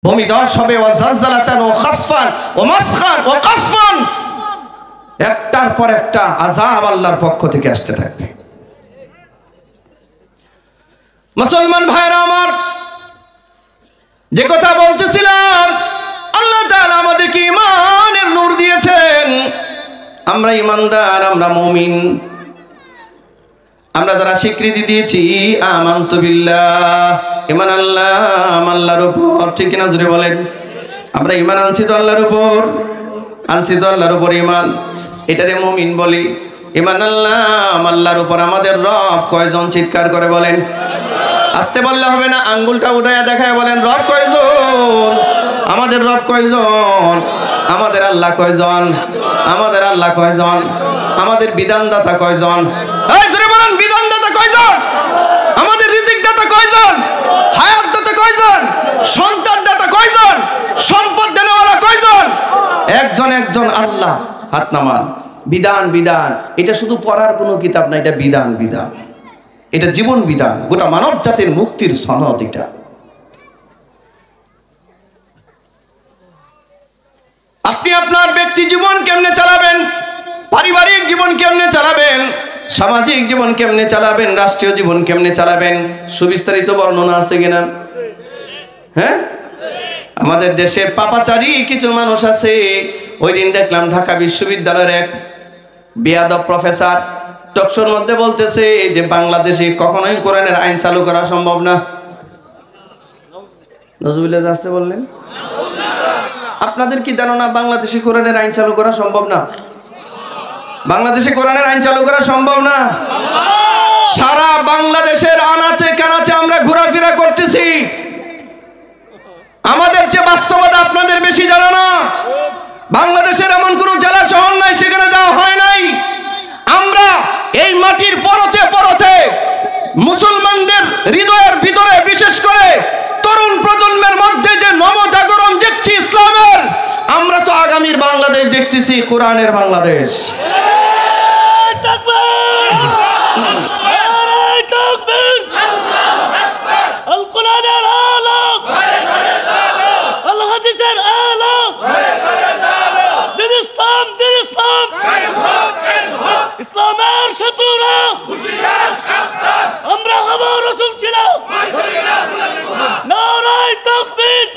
ভূমিধস হবে, ওয়া জালজালাতান ওয়া খাসফান ওয়া মাসখান ওয়া কাসফান, একটার পর একটা আযাব আল্লাহর পক্ষ থেকে আসতে থাকবে। মুসলমান ভাইরা আমার, যে কথা বলতেছিলাম, আল্লাহ তাআলা আমাদেরকে ঈমানের নূর দিয়েছেন। আমরা ঈমানদার, আমরা মুমিন। আমরা যারা স্বীকৃতি দিয়েছি আমানতু বিল্লাহ, ঈমান আল্লাহর উপর, ঠিক কিনা জোরে বলেন। আমরা ঈমান আনছি তো আল্লাহর উপর, আনছি তো আল্লাহর উপর ঈমান, এটারে মুমিন বলি। ঈমান আল্লাহর উপর। আমাদের রব কয়জন? চিৎকার করে বলেন। আসতে বললে হবে না, আঙ্গুলটা উঠায়া দেখায় বলেন রব কয়জন? আমাদের রব কয়জন? আমাদের আল্লাহ কয়জন? আমাদের আল্লাহ কয়জন? আমাদের বিধানদাতা কয়জন? এই জোরে বলেন, বিধানদাতা কয়জন? আমাদের রিজিক দাতা কয়জন? হায়াত দাতা কয়জন? সন্তান দাতা কয়জন? সম্পদ দেনেওয়ালা কয়জন? একজন, একজন আল্লাহ। হাত নামান। বিধান, বিধান, এটা শুধু পড়ার কোনো কিতাব না, এটা বিধান, বিধান, এটা জীবন বিধান, গোটা মানব জাতির মুক্তির সনদ। এটা আপনি আপনার ব্যক্তি জীবন কেমনে চালাবেন, পারিবারিক জীবন কেমনে চালাবেন, সামাজিক জীবন কেমনে চালাবেন, রাষ্ট্রীয় জীবন কেমনে চালাবেন, সুবিস্তারিত বর্ণনা আছে কিনা? হ্যাঁ, আমাদের দেশে পাপাচারী কিছু মানুষ আছে। ওই দিন দেখলাম ঢাকা বিশ্ববিদ্যালয়ের এক বেয়াদব প্রফেসর টকশোর মধ্যে বলতেছে যে বাংলাদেশে কখনোই কোরআনের আইন চালু করা সম্ভব না। নজরুল্লাহ আসতে বললেন, আপনাদের কি ধারণা বাংলাদেশে কোরআনের আইন চালু করা সম্ভব না? বাংলাদেশে কোরআনের আইন চালু করা সম্ভব না। সারা বাংলাদেশের আনাচে কানাচে আমরা ঘোরাফেরা করতেছি। আমাদের যে বাস্তবতা আপনাদের বেশি জানা না। বাংলাদেশের এমন কোন জেলা শহর নাই সেখানে যাওয়া হয় নাই। আমরা এই মাটির পরতে পরতে মুসলমানদের হৃদয়ের ভিতরে, বিশেষ করে তরুণ প্রজন্মের মধ্যে যে নবজাগরণ দেখছি ইসলামের, আমরা তো আগামীর বাংলাদেশ দেখতেছি কোরআনের বাংলাদেশ। ইসলামের শত্রুরা আমরা হব রসুল ছিলাম। নারায়ে তাকবীর,